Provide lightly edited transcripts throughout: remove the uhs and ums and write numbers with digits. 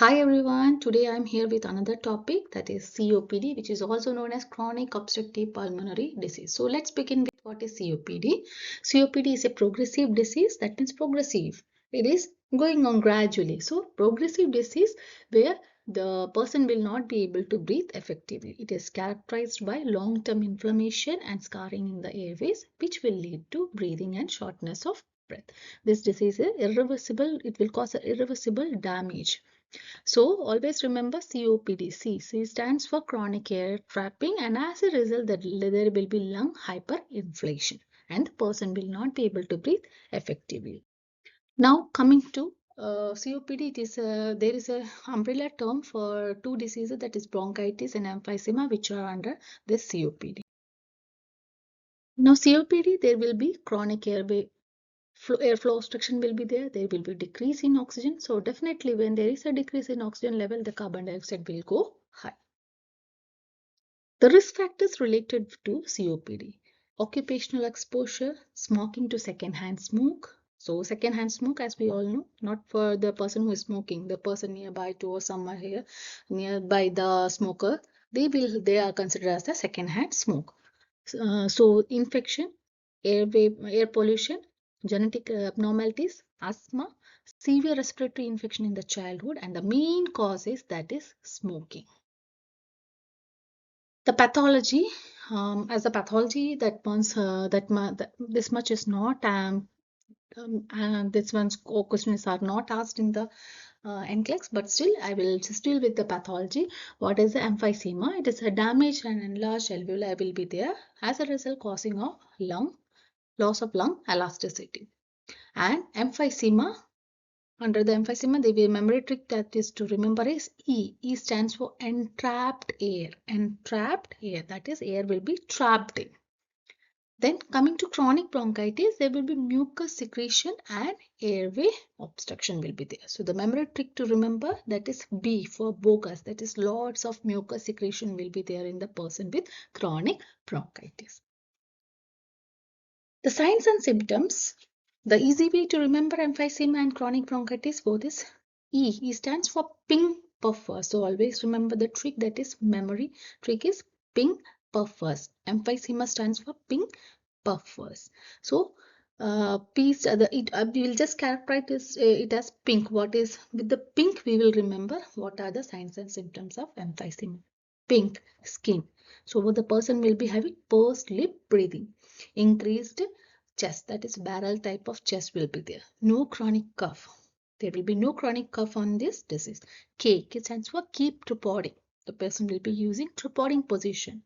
Hi everyone, today I'm here with another topic, that is COPD, which is also known as chronic obstructive pulmonary disease. So let's begin with what is COPD. COPD is a progressive disease, that means progressive. It is going on gradually. So progressive disease where the person will not be able to breathe effectively. It is characterized by long-term inflammation and scarring in the airways, which will lead to breathing and shortness of breath. This disease is irreversible. It will cause irreversible damage. So always remember COPD. C stands for chronic air trapping, and as a result there will be lung hyperinflation and the person will not be able to breathe effectively. Now coming to COPD, there is a umbrella term for two diseases, that is bronchitis and emphysema, which are under this COPD. Now COPD, there will be chronic airflow obstruction will be there. There will be decrease in oxygen. So definitely when there is a decrease in oxygen level, the carbon dioxide will go high. The risk factors related to COPD: occupational exposure, smoking to secondhand smoke. So secondhand smoke, as we all know, not for the person who is smoking, the person nearby to or somewhere here nearby the smoker, they are considered as the secondhand smoke. So infection, air pollution, genetic abnormalities, asthma, severe respiratory infection in the childhood, and the main cause is that is smoking. The pathology, as a pathology, this much is not and this one's questions are not asked in the NCLEX, but still I will just deal with the pathology. What is the emphysema? It is a damaged and enlarged alveoli will be there, as a result causing of loss of lung elasticity. And emphysema, under the emphysema, the memory trick that is to remember is E. E stands for entrapped air. Entrapped air, that is, air will be trapped in. Then coming to chronic bronchitis, there will be mucus secretion and airway obstruction will be there. So the memory trick to remember, that is B for bogus, that is lots of mucus secretion will be there in the person with chronic bronchitis. The signs and symptoms. The easy way to remember emphysema and chronic bronchitis both is E. E stands for ping puffer. So always remember the trick, that is memory trick is ping puffers. Emphysema stands for ping puffers. So we will just characterize it as pink. What is with the pink? We will remember what are the signs and symptoms of emphysema. Pink skin. So the person will be having pursed lip breathing, increased chest, that is barrel type of chest will be there. No chronic cough. There will be no chronic cough on this disease. K stands for keep tripoding. The person will be using tripoding position.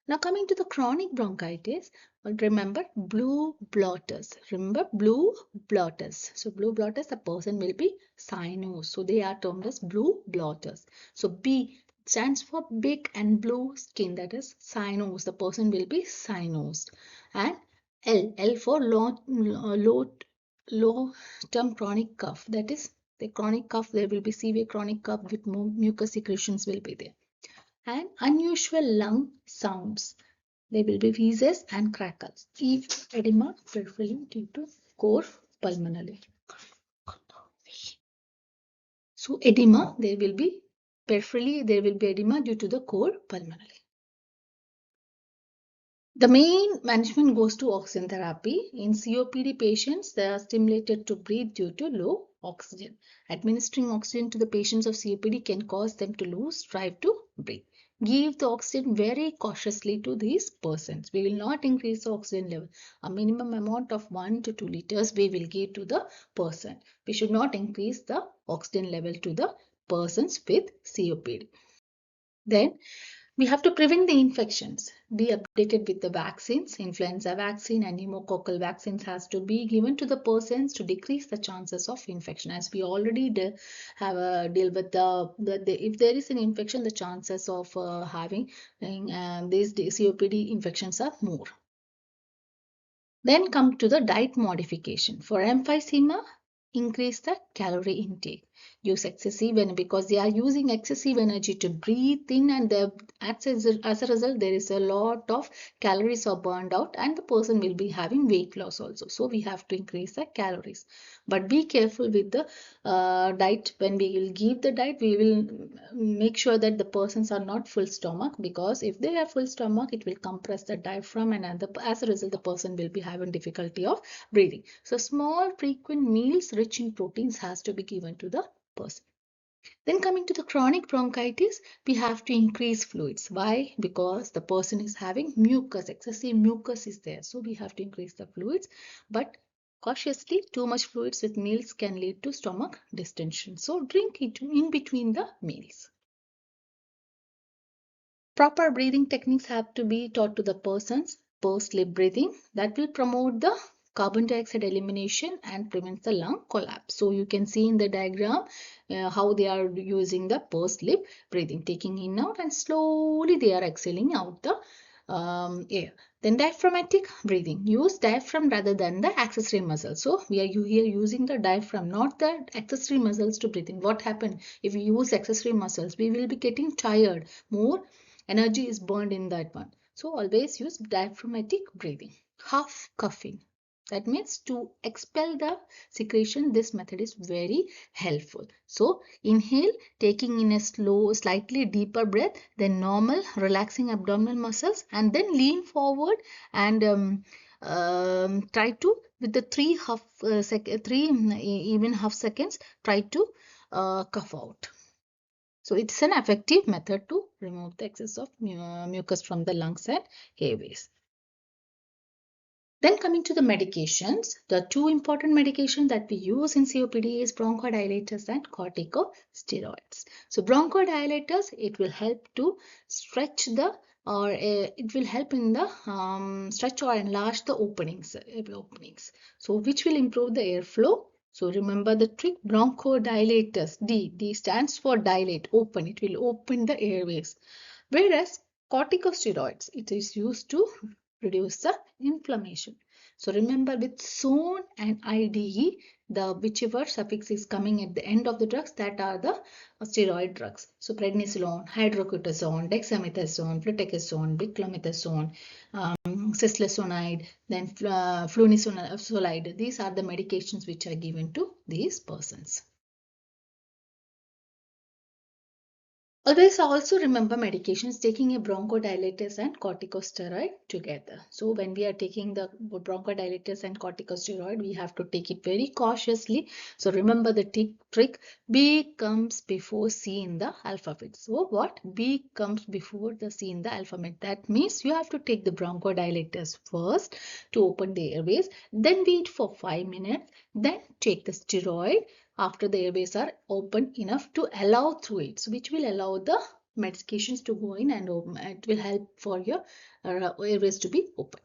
Now coming to the chronic bronchitis, remember blue blotters. Remember blue blotters. So blue blotters, the person will be cyanosed. So they are termed as blue blotters. So B stands for big and blue skin, that is cyanosed. The person will be cyanosed. And L for low term chronic cough. That is the chronic cough. There will be severe chronic cough with mucus secretions will be there. And unusual lung sounds. There will be wheezes and crackles. Edema preferably due to core pulmonary. So edema, there will be edema due to the core pulmonary. The main management goes to oxygen therapy. In COPD patients, they are stimulated to breathe due to low oxygen. Administering oxygen to the patients of COPD can cause them to lose drive to breathe. Give the oxygen very cautiously to these persons. We will not increase the oxygen level. A minimum amount of 1 to 2 liters we will give to the person. We should not increase the oxygen level to the persons with COPD. Then we have to prevent the infections. Be updated with the vaccines. Influenza vaccine and pneumococcal vaccines has to be given to the persons to decrease the chances of infection. As we already have a deal with if there is an infection, the chances of having these COPD infections are more. Then come to the diet modification. For emphysema, increase the calorie intake. use excessive energy because they are using excessive energy to breathe in, and as a result there is a lot of calories are burned out and the person will be having weight loss also. So we have to increase the calories. But be careful with the diet. When we will give the diet, we will make sure that the persons are not full stomach, because if they have full stomach it will compress the diaphragm, and as a result the person will be having difficulty of breathing. So small frequent meals rich in proteins has to be given to the person. Then coming to the chronic bronchitis, we have to increase fluids. Why? Because the person is having mucus, excessive mucus is there. So we have to increase the fluids. But cautiously, too much fluids with meals can lead to stomach distension. So drink it in between the meals. Proper breathing techniques have to be taught to the persons. Pursed lip breathing that will promote the carbon dioxide elimination and prevents the lung collapse. So you can see in the diagram how they are using the pursed lip breathing, taking in out and slowly they are exhaling out the air. Then diaphragmatic breathing. Use diaphragm rather than the accessory muscles. So we are here using the diaphragm, not the accessory muscles to breathe in. What happens if we use accessory muscles? We will be getting tired. More energy is burned in that one. So always use diaphragmatic breathing. Half coughing. That means to expel the secretion, this method is very helpful. So inhale, taking in a slow, slightly deeper breath, then normal, relaxing abdominal muscles, and then lean forward and try to, with the three even half seconds, try to cough out. So it's an effective method to remove the excess of mucus from the lungs and airways. Then coming to the medications, the two important medications that we use in COPD is bronchodilators and corticosteroids. So bronchodilators, it will help to stretch the it will help in the stretch or enlarge the openings. So which will improve the airflow. So remember the trick, bronchodilators, D stands for dilate, open. It will open the airways. Whereas corticosteroids, it is used to reduce the inflammation. So remember with zone and IDE, the whichever suffix is coming at the end of the drugs, that are the steroid drugs. So prednisolone, hydrocortisone, dexamethasone, fluticasone, beclomethasone, cislesonide, then flunisolide. These are the medications which are given to these persons. Always also remember medications, taking a bronchodilators and corticosteroid together. So when we are taking the bronchodilators and corticosteroid, we have to take it very cautiously. So remember the trick, B comes before C in the alphabet. So what? B comes before the C in the alphabet. That means you have to take the bronchodilators first to open the airways, then wait for 5 minutes, then take the steroid after the airways are open enough to allow through it, so which will allow the medications to go in and it will help for your airways to be open.